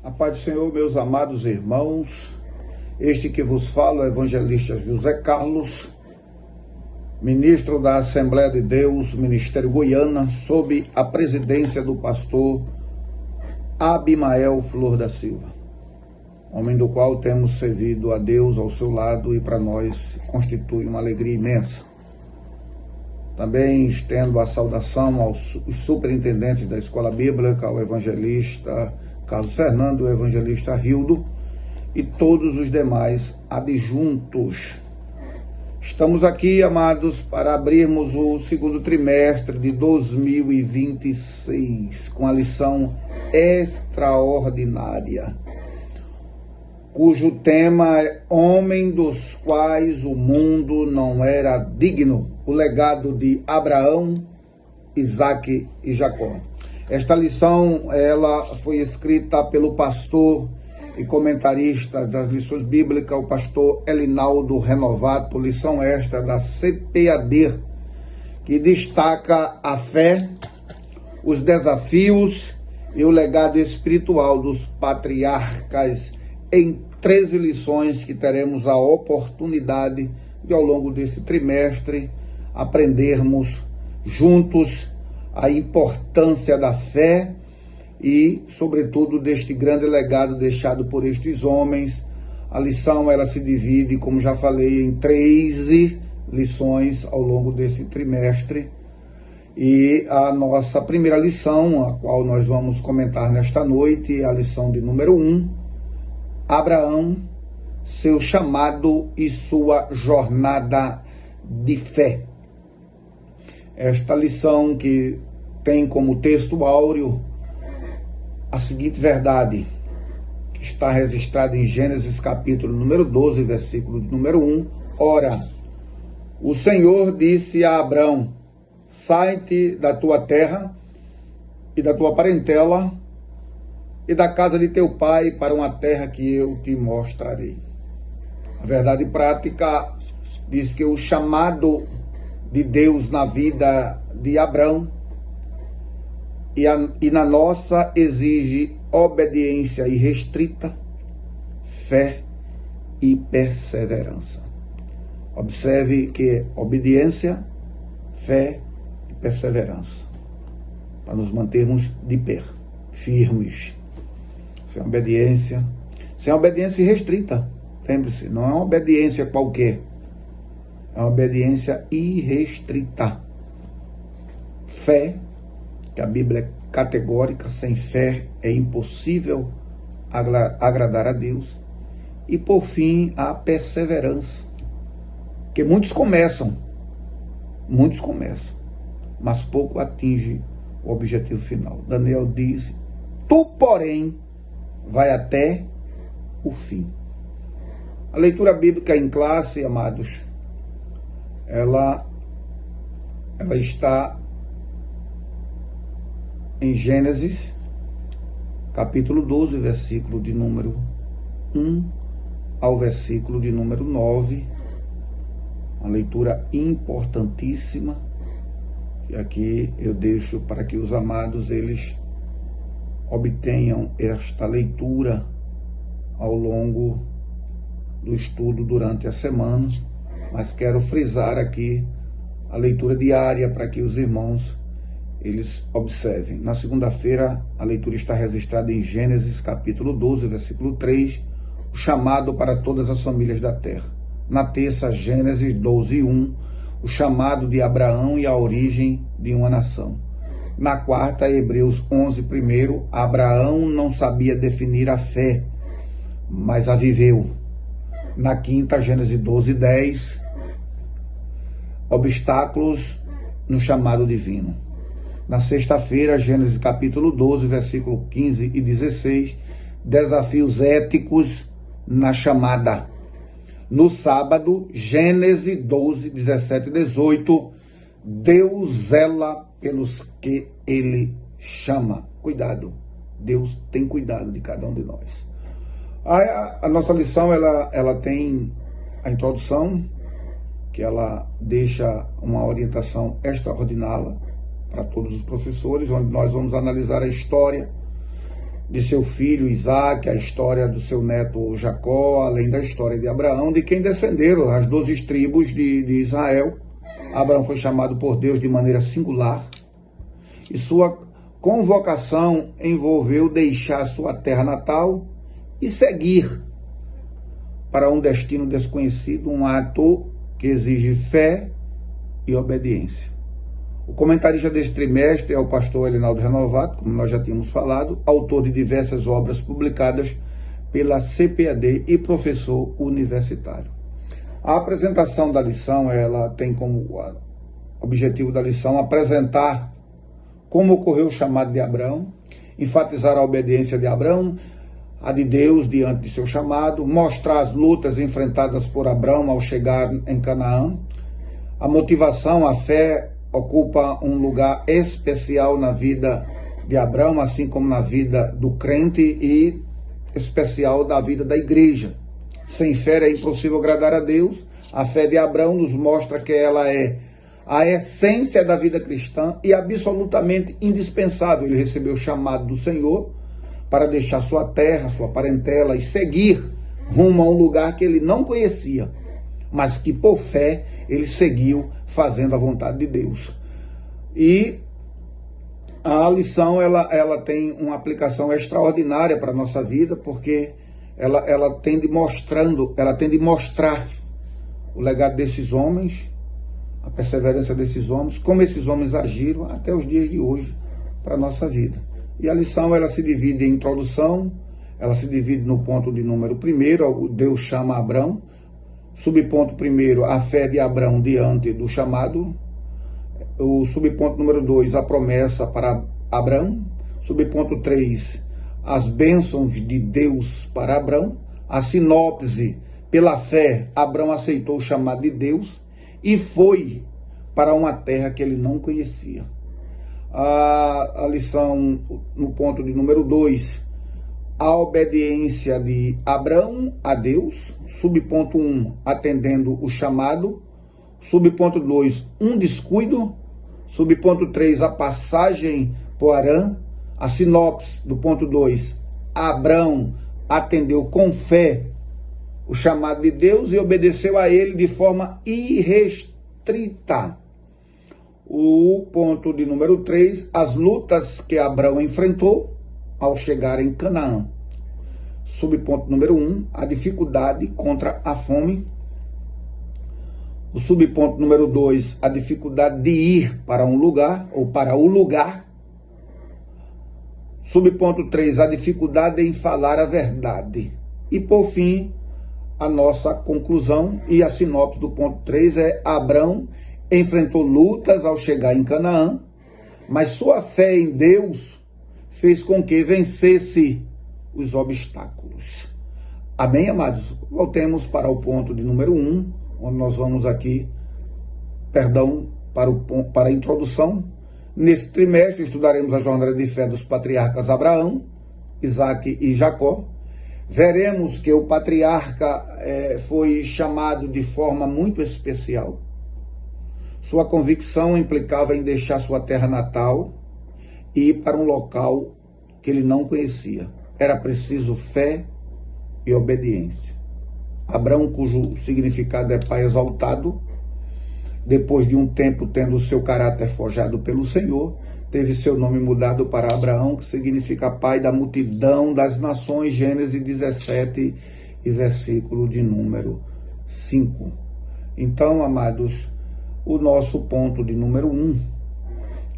A paz do Senhor, meus amados irmãos. Este que vos fala é o evangelista José Carlos, ministro da Assembleia de Deus, Ministério Goiânia, sob a presidência do pastor Abimael Flor da Silva, homem do qual temos servido a Deus ao seu lado e para nós constitui uma alegria imensa. Também estendo a saudação aos superintendentes da Escola Bíblica, ao evangelista Carlos Fernando, o evangelista Hildo e todos os demais adjuntos. Estamos aqui, amados, para abrirmos o segundo trimestre de 2026 com a lição extraordinária, cujo tema é Homem dos quais o mundo não era digno, o legado de Abraão, Isaque e Jacó. Esta lição, ela foi escrita pelo pastor e comentarista das lições bíblicas, o pastor Elinaldo Renovato, lição esta da CPAD, que destaca a fé, os desafios e o legado espiritual dos patriarcas em 13 lições que teremos a oportunidade de, ao longo desse trimestre, aprendermos juntos a importância da fé e, sobretudo, deste grande legado deixado por estes homens. A lição, ela se divide, como já falei, em 13 lições ao longo desse trimestre. E a nossa primeira lição, a qual nós vamos comentar nesta noite, é a lição de número 1, Abraão, seu chamado e sua jornada de fé. Esta lição que tem como texto áureo a seguinte verdade, que está registrada em Gênesis capítulo número 12, versículo número 1. Ora, o Senhor disse a Abrão: sai-te da tua terra e da tua parentela e da casa de teu pai para uma terra que eu te mostrarei. A verdade prática diz que o chamado de Deus na vida de Abrão e na nossa exige obediência irrestrita, fé e perseverança. Observe que obediência, fé e perseverança, para nos mantermos de pé, firmes, sem obediência irrestrita. Lembre-se, não é uma obediência qualquer, é uma obediência irrestrita. Fé, que a Bíblia é categórica, sem fé é impossível agradar a Deus. E por fim, a perseverança, que muitos começam, mas pouco atinge o objetivo final. Daniel diz: tu, porém, vai até o fim. A leitura bíblica em classe, amados, ela está em Gênesis, capítulo 12, versículo de número 1 ao versículo de número 9. Uma leitura importantíssima, que aqui eu deixo para que os amados, eles obtenham esta leitura ao longo do estudo durante a semana, mas quero frisar aqui a leitura diária para que os irmãos eles observem. Na segunda-feira, a leitura está registrada em Gênesis, capítulo 12, versículo 3, o chamado para todas as famílias da terra. Na terça, Gênesis 12, 1, o chamado de Abraão e a origem de uma nação. Na quarta, Hebreus 11, primeiro, Abraão não sabia definir a fé, mas a viveu. Na quinta, Gênesis 12, 10, obstáculos no chamado divino. Na sexta-feira, Gênesis capítulo 12, versículo 15 e 16, desafios éticos na chamada. No sábado, Gênesis 12, 17 e 18, Deus zela pelos que Ele chama. Cuidado, Deus tem cuidado de cada um de nós. A nossa lição, ela tem a introdução, que ela deixa uma orientação extraordinária para todos os professores, onde nós vamos analisar a história de seu filho Isaac, a história do seu neto Jacó, além da história de Abraão, de quem descenderam as 12 tribos de Israel. Abraão foi chamado por Deus de maneira singular e sua convocação envolveu deixar sua terra natal e seguir para um destino desconhecido, um ato que exige fé e obediência. O comentarista deste trimestre é o pastor Elinaldo Renovato, como nós já tínhamos falado, autor de diversas obras publicadas pela CPAD e professor universitário. A apresentação da lição, ela tem como objetivo da lição apresentar como ocorreu o chamado de Abraão, enfatizar a obediência de Abraão, a de Deus diante de seu chamado, mostrar as lutas enfrentadas por Abraão ao chegar em Canaã. A motivação, a fé, ocupa um lugar especial na vida de Abraão, assim como na vida do crente e especial da vida da igreja. Sem fé é impossível agradar a Deus. A fé de Abraão nos mostra que ela é a essência da vida cristã e absolutamente indispensável. Ele recebeu o chamado do Senhor para deixar sua terra, sua parentela e seguir rumo a um lugar que ele não conhecia, mas que por fé ele seguiu fazendo a vontade de Deus. E a lição ela tem uma aplicação extraordinária para a nossa vida, porque ela tem de mostrar o legado desses homens, a perseverança desses homens, como esses homens agiram até os dias de hoje para a nossa vida. E a lição ela se divide em introdução, ela se divide no ponto de número 1, Deus chama Abraão. Subponto 1, a fé de Abraão diante do chamado. O subponto número 2, a promessa para Abraão. Subponto 3, as bênçãos de Deus para Abraão. A sinopse, pela fé, Abraão aceitou o chamado de Deus e foi para uma terra que ele não conhecia. A lição no ponto de número 2, a obediência de Abraão a Deus. Subponto 1, atendendo o chamado. Subponto 2, um descuido. Subponto 3, a passagem por Harã. A sinopse do ponto 2, Abraão atendeu com fé o chamado de Deus e obedeceu a ele de forma irrestrita. O ponto de número 3, as lutas que Abraão enfrentou ao chegar em Canaã. Subponto número 1, a dificuldade contra a fome. O subponto número 2, a dificuldade de ir para um lugar ou para o lugar. Subponto 3, a dificuldade em falar a verdade. E por fim, a nossa conclusão e a sinopse do ponto 3 é: Abraão enfrentou lutas ao chegar em Canaã, mas sua fé em Deus fez com que vencesse os obstáculos. Amém, amados? Voltemos para o ponto de número 1, onde nós vamos aqui, para a introdução. Nesse trimestre estudaremos a jornada de fé dos patriarcas Abraão, Isaac e Jacó. Veremos que o patriarca foi chamado de forma muito especial. Sua convicção implicava em deixar sua terra natal e ir para um local que ele não conhecia. Era preciso fé e obediência. Abraão, cujo significado é pai exaltado, depois de um tempo tendo seu caráter forjado pelo Senhor, teve seu nome mudado para Abraão, que significa pai da multidão das nações, Gênesis 17 e versículo de número 5. Então, amados, o nosso ponto de número 1,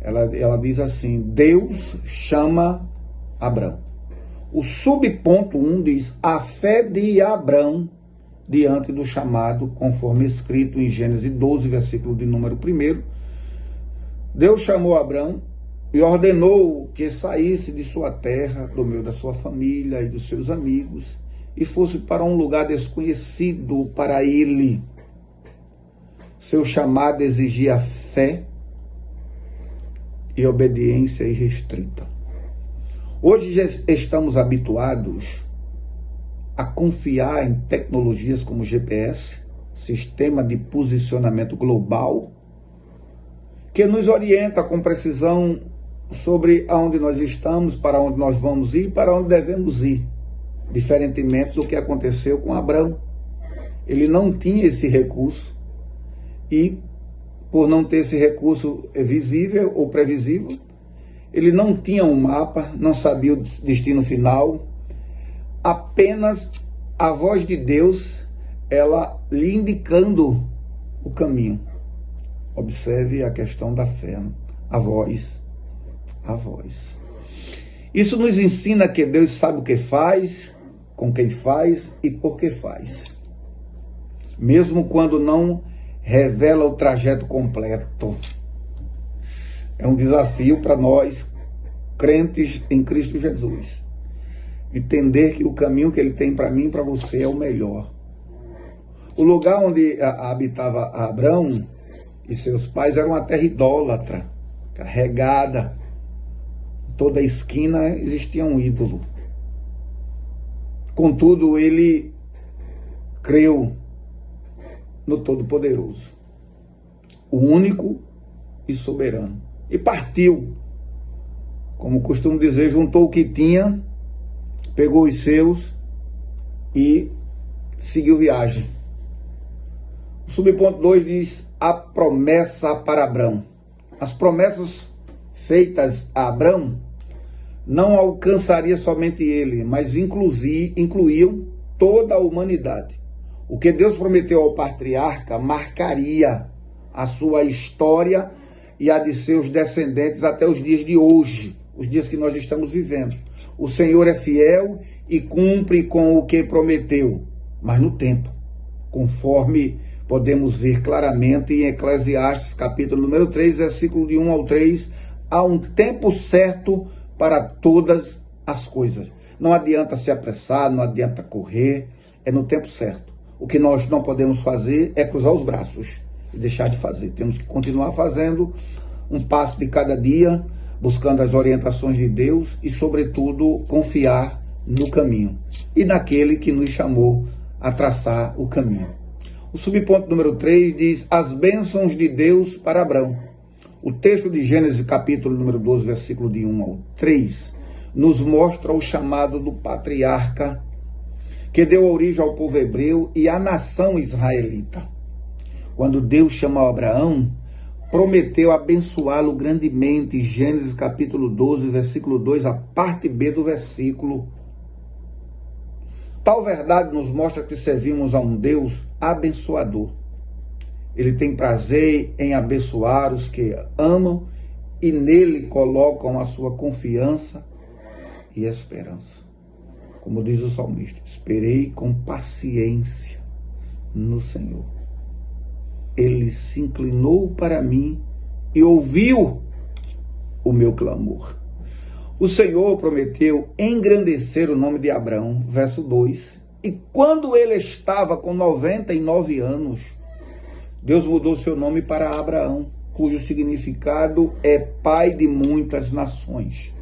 ela diz assim: Deus chama Abraão. O subponto 1 diz: a fé de Abraão diante do chamado, conforme escrito em Gênesis 12, versículo de número 1. Deus chamou Abraão e ordenou que saísse de sua terra, do meio da sua família e dos seus amigos, e fosse para um lugar desconhecido para ele. Seu chamado exigia fé e obediência irrestrita. Hoje já estamos habituados a confiar em tecnologias como GPS, sistema de posicionamento global, que nos orienta com precisão sobre aonde nós estamos, para onde nós vamos ir, para onde devemos ir, diferentemente do que aconteceu com Abrão. Ele não tinha esse recurso e, por não ter esse recurso visível ou previsível, ele não tinha um mapa, não sabia o destino final, apenas a voz de Deus, ela lhe indicando o caminho. Observe a questão da fé, a voz. Isso nos ensina que Deus sabe o que faz, com quem faz e por que faz. Mesmo quando não revela o trajeto completo. É um desafio para nós, crentes em Cristo Jesus. Entender que o caminho que Ele tem para mim e para você é o melhor. O lugar onde habitava Abrão e seus pais era uma terra idólatra, carregada. Toda esquina existia um ídolo. Contudo, ele creu no Todo-Poderoso, o único e soberano. E partiu. Como costumo dizer, juntou o que tinha, pegou os seus e seguiu viagem. O subponto 2 diz a promessa para Abrão. As promessas feitas a Abrão não alcançaria somente ele, mas incluíam toda a humanidade. O que Deus prometeu ao patriarca marcaria a sua história e a de seus descendentes até os dias de hoje, os dias que nós estamos vivendo. O Senhor é fiel e cumpre com o que prometeu, mas no tempo, conforme podemos ver claramente em Eclesiastes, capítulo número 3, versículo de 1 ao 3, há um tempo certo para todas as coisas. Não adianta se apressar, não adianta correr, é no tempo certo. O que nós não podemos fazer é cruzar os braços e deixar de fazer. Temos que continuar fazendo um passo de cada dia, buscando as orientações de Deus e, sobretudo, confiar no caminho e naquele que nos chamou a traçar o caminho. O subponto número 3 diz as bênçãos de Deus para Abrão. O texto de Gênesis, capítulo número 12, versículo de 1 ao 3, nos mostra o chamado do patriarca que deu origem ao povo hebreu e à nação israelita. Quando Deus chamou Abraão, prometeu abençoá-lo grandemente. Gênesis capítulo 12, versículo 2, a parte B do versículo. Tal verdade nos mostra que servimos a um Deus abençoador. Ele tem prazer em abençoar os que amam e nele colocam a sua confiança e esperança. Como diz o salmista, esperei com paciência no Senhor. Ele se inclinou para mim e ouviu o meu clamor. O Senhor prometeu engrandecer o nome de Abrão, verso 2. E quando ele estava com 99 anos, Deus mudou seu nome para Abraão, cujo significado é pai de muitas nações.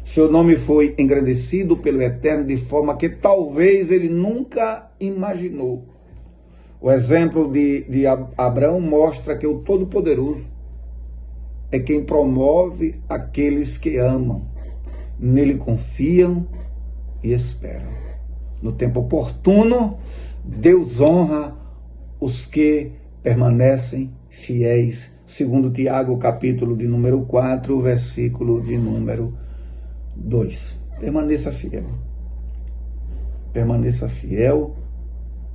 Seu nome foi engrandecido pelo Eterno de forma que talvez ele nunca imaginou. O exemplo de Abraão mostra que o Todo-Poderoso é quem promove aqueles que amam, nele confiam e esperam. No tempo oportuno, Deus honra os que permanecem fiéis, segundo Tiago, capítulo de número 4, versículo de número 2. Permaneça fiel. Permaneça fiel,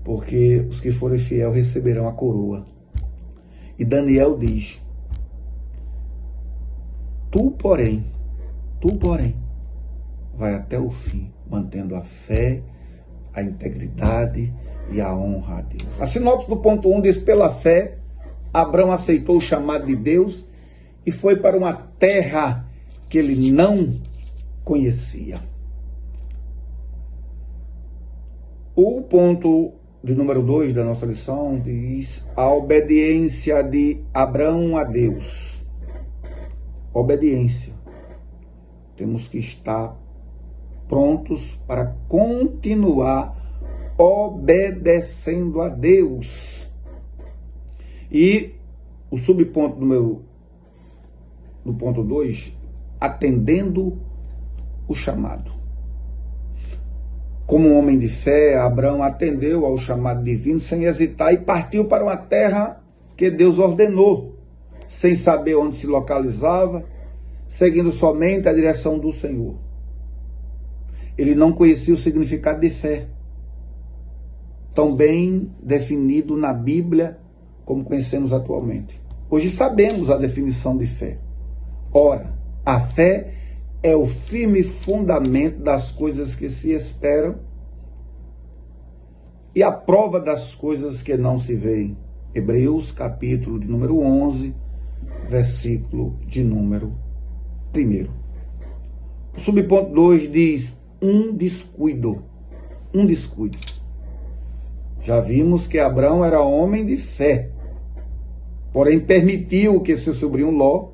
porque os que forem fiel receberão a coroa. E Daniel diz, tu, porém, vai até o fim, mantendo a fé, a integridade e a honra a Deus. A sinopse do ponto 1 diz, pela fé, Abrão aceitou o chamado de Deus e foi para uma terra que ele não conhecia. O ponto de número 2 da nossa lição diz a obediência de Abrão a Deus. Obediência. Temos que estar prontos para continuar obedecendo a Deus. E o subponto do ponto 2 atendendo o chamado. Como um homem de fé, Abraão atendeu ao chamado divino sem hesitar e partiu para uma terra que Deus ordenou, sem saber onde se localizava, seguindo somente a direção do Senhor. Ele não conhecia o significado de fé, tão bem definido na Bíblia como conhecemos atualmente. Hoje sabemos a definição de fé. Ora, a fé é o firme fundamento das coisas que se esperam e a prova das coisas que não se veem. Hebreus, capítulo de número 11, versículo de número 1. O subponto 2 diz, um descuido. Já vimos que Abraão era homem de fé, porém permitiu que seu sobrinho Ló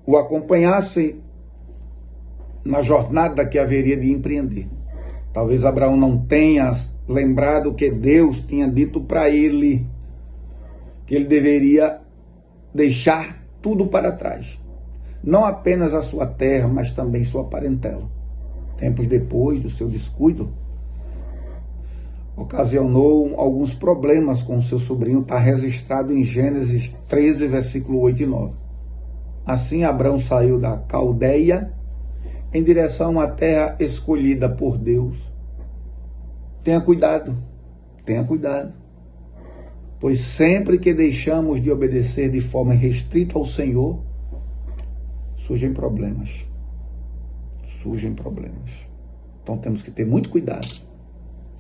o acompanhasse na jornada que haveria de empreender. Talvez Abraão não tenha lembrado que Deus tinha dito para ele que ele deveria deixar tudo para trás. Não apenas a sua terra, mas também sua parentela. Tempos depois do seu descuido, ocasionou alguns problemas com seu sobrinho, está registrado em Gênesis 13, versículo 8 e 9. Assim Abraão saiu da Caldeia em direção à terra escolhida por Deus. Tenha cuidado, pois sempre que deixamos de obedecer de forma restrita ao Senhor, surgem problemas. Então temos que ter muito cuidado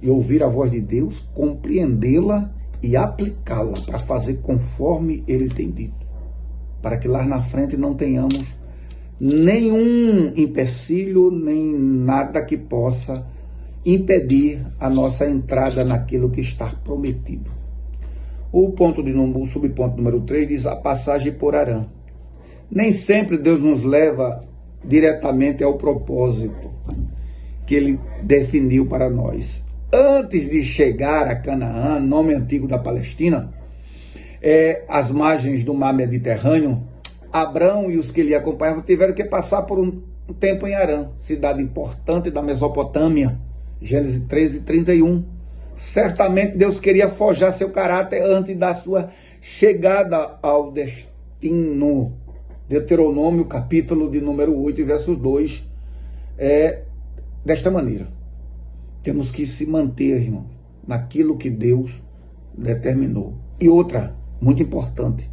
e ouvir a voz de Deus, compreendê-la e aplicá-la para fazer conforme Ele tem dito, para que lá na frente não tenhamos nenhum empecilho, nem nada que possa impedir a nossa entrada naquilo que está prometido. O subponto número 3 diz a passagem por Harã. Nem sempre Deus nos leva diretamente ao propósito que Ele definiu para nós. Antes de chegar a Canaã, nome antigo da Palestina, às margens do mar Mediterrâneo, Abrão e os que lhe acompanhavam tiveram que passar por um tempo em Harã, cidade importante da Mesopotâmia, Gênesis 13, 31. Certamente Deus queria forjar seu caráter antes da sua chegada ao destino. Deuteronômio, capítulo de número 8, versos 2, desta maneira. Temos que se manter, irmão, naquilo que Deus determinou. E outra, muito importante,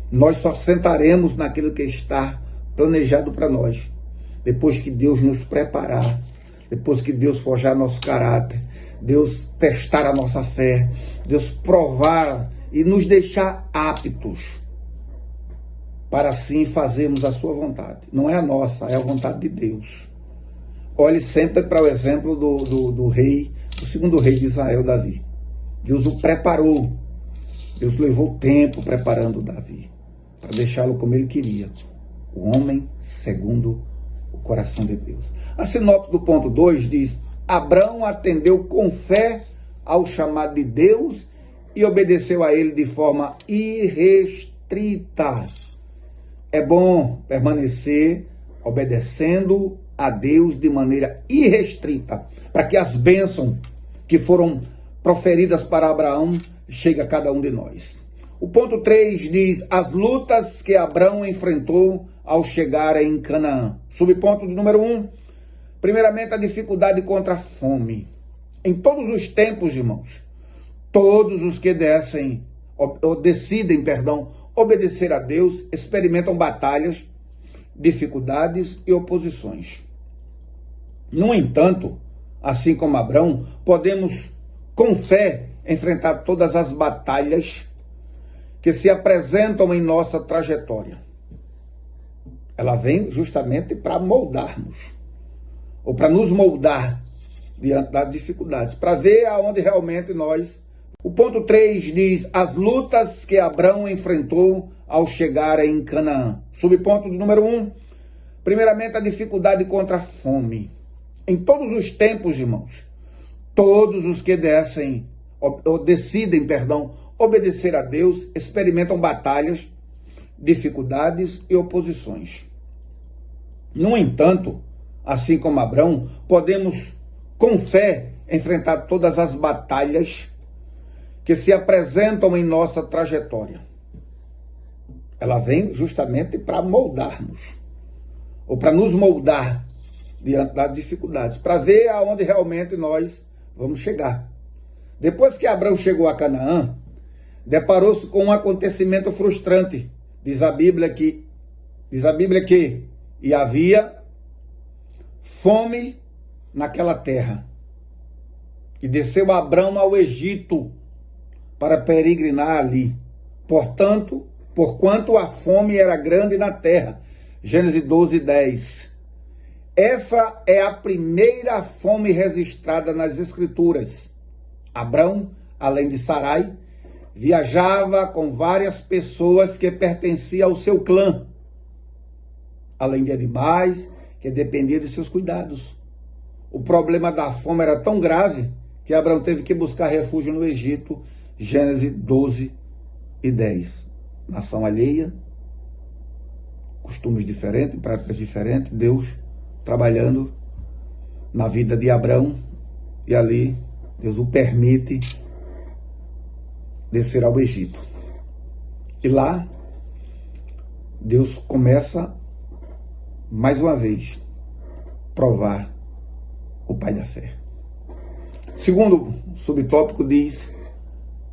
nós só sentaremos naquilo que está planejado para nós, depois que Deus nos preparar, depois que Deus forjar nosso caráter, Deus testar a nossa fé, Deus provar e nos deixar aptos para assim fazermos a sua vontade. Não é a nossa, é a vontade de Deus. Olhe sempre para o exemplo do segundo rei de Israel, Davi. Deus o preparou. Deus levou tempo preparando Davi, para deixá-lo como ele queria. O homem segundo o coração de Deus. A sinopse do ponto 2 diz, Abrão atendeu com fé ao chamado de Deus e obedeceu a ele de forma irrestrita. É bom permanecer obedecendo a Deus de maneira irrestrita, para que as bênçãos que foram proferidas para Abraão cheguem a cada um de nós. O ponto 3 diz, as lutas que Abrão enfrentou ao chegar em Canaã. Subponto do número 1, primeiramente a dificuldade contra a fome. Em todos os tempos, irmãos, todos os que decidem obedecer a Deus experimentam batalhas, dificuldades e oposições. No entanto, assim como Abrão, podemos com fé enfrentar todas as batalhas que se apresentam em nossa trajetória. Ela vem justamente para moldarmos, ou para nos moldar diante das dificuldades, para ver aonde realmente nós... O ponto 3 diz, as lutas que Abrão enfrentou ao chegar em Canaã. Subponto do número 1, primeiramente a dificuldade contra a fome. Em todos os tempos, irmãos, todos os que decidem obedecer a Deus experimentam batalhas, dificuldades e oposições. No entanto, assim como Abrão, podemos, com fé, enfrentar todas as batalhas que se apresentam em nossa trajetória. Ela vem justamente para moldarmos, ou para nos moldar diante das dificuldades, para ver aonde realmente nós vamos chegar. Depois que Abrão chegou a Canaã, deparou-se com um acontecimento frustrante. Diz a Bíblia que havia fome naquela terra. E desceu Abrão ao Egito para peregrinar ali. Porquanto a fome era grande na terra. Gênesis 12:10. Essa é a primeira fome registrada nas Escrituras. Abrão, além de Sarai, viajava com várias pessoas que pertenciam ao seu clã, além de animais que dependiam de seus cuidados. O problema da fome era tão grave que Abrão teve que buscar refúgio no Egito. Gênesis 12:10. Nação alheia, costumes diferentes, práticas diferentes, Deus trabalhando na vida de Abrão, e ali Deus o permite descer ao Egito. E lá Deus começa mais uma vez provar o pai da fé. Segundo subtópico diz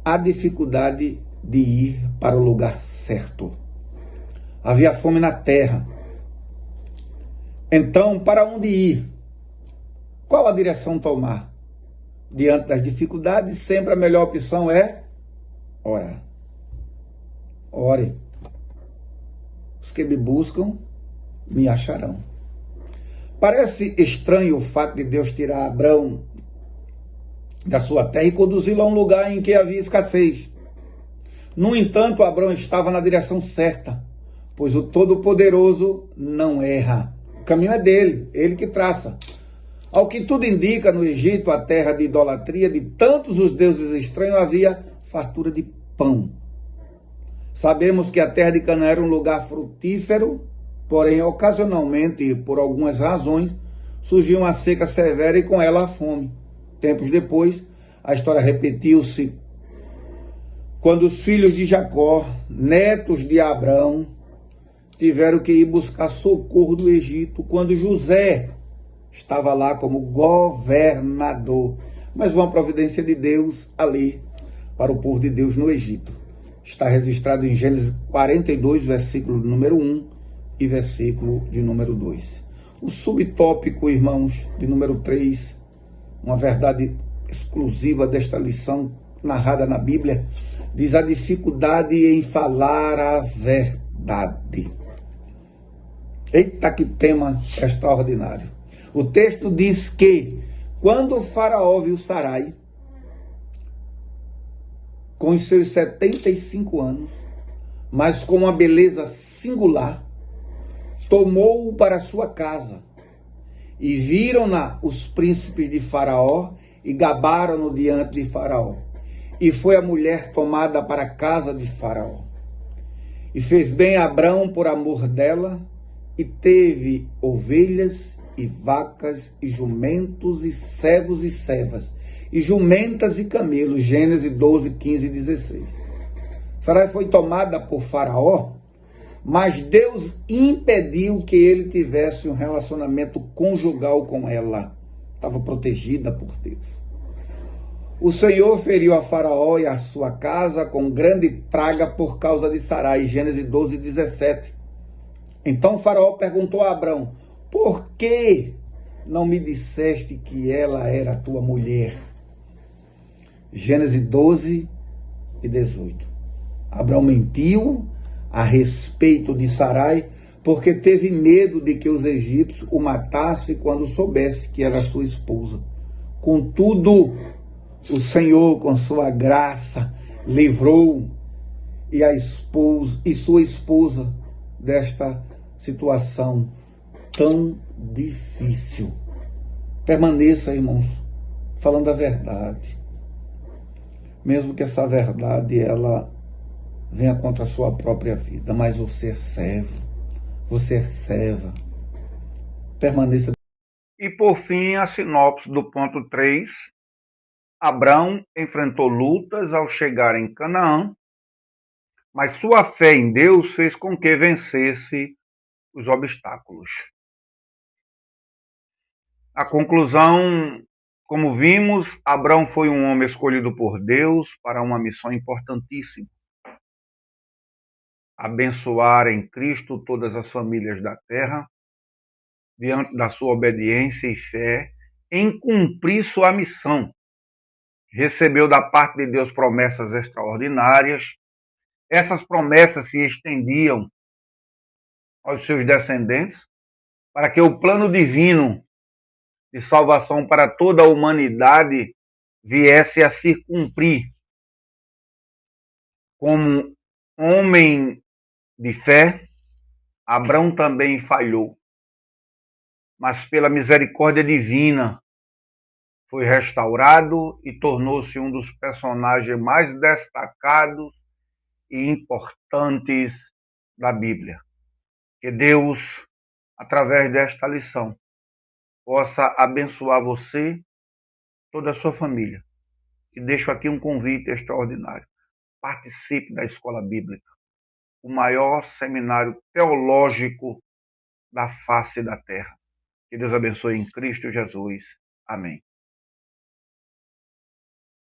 a dificuldade de ir para o lugar certo. Havia fome na terra. Então, para onde ir? Qual a direção tomar? Diante das dificuldades, sempre a melhor opção é orar. Ore. Os que me buscam, me acharão. Parece estranho o fato de Deus tirar Abrão da sua terra e conduzi-lo a um lugar em que havia escassez. No entanto, Abrão estava na direção certa, pois o Todo-Poderoso não erra. O caminho é dele, ele que traça. Ao que tudo indica, no Egito, a terra de idolatria de tantos os deuses estranhos, havia fartura de pão. Sabemos que a terra de Canaã era um lugar frutífero, porém, ocasionalmente, por algumas razões, surgiu uma seca severa e com ela a fome. Tempos depois, a história repetiu-se quando os filhos de Jacó, netos de Abrão, tiveram que ir buscar socorro do Egito, quando José estava lá como governador. Mas uma providência de Deus ali para o povo de Deus no Egito. Está registrado em Gênesis 42, versículo número 1 e versículo de número 2. O subtópico, irmãos, de número 3, uma verdade exclusiva desta lição narrada na Bíblia, diz a dificuldade em falar a verdade. Eita, que tema extraordinário. O texto diz que, quando o faraó viu Sarai, com os seus 75 anos, mas com uma beleza singular, tomou-o para sua casa, e viram-na os príncipes de Faraó, e gabaram-no diante de Faraó. E foi a mulher tomada para a casa de Faraó. E fez bem Abrão por amor dela, e teve ovelhas e vacas e jumentos e servos e servas, e jumentas e camelos. Gênesis 12, 15 e 16. Sarai foi tomada por Faraó, mas Deus impediu que ele tivesse um relacionamento conjugal com ela. Estava protegida por Deus. O Senhor feriu a Faraó e a sua casa com grande praga por causa de Sarai. Gênesis 12, 17. Então Faraó perguntou a Abrão: por que não me disseste que ela era tua mulher? Gênesis 12 e 18. Abrão mentiu a respeito de Sarai, porque teve medo de que os egípcios o matassem quando soubesse que era sua esposa. Contudo, o Senhor, com sua graça, livrou e sua esposa desta situação tão difícil. Permaneça, irmãos, falando a verdade. Mesmo que essa verdade, ela venha contra a sua própria vida. Mas você é servo, você é serva. Permaneça. E por fim, a sinopse do ponto 3. Abrão enfrentou lutas ao chegar em Canaã, mas sua fé em Deus fez com que vencesse os obstáculos. A conclusão, como vimos, Abrão foi um homem escolhido por Deus para uma missão importantíssima: abençoar em Cristo todas as famílias da terra, diante da sua obediência e fé em cumprir sua missão. Recebeu da parte de Deus promessas extraordinárias. Essas promessas se estendiam aos seus descendentes, para que o plano divino de salvação para toda a humanidade viesse a se cumprir. Como homem de fé, Abrão também falhou, mas pela misericórdia divina foi restaurado e tornou-se um dos personagens mais destacados e importantes da Bíblia. Que Deus, através desta lição, possa abençoar você, toda a sua família. E deixo aqui um convite extraordinário. Participe da Escola Bíblica, o maior seminário teológico da face da terra. Que Deus abençoe em Cristo Jesus. Amém.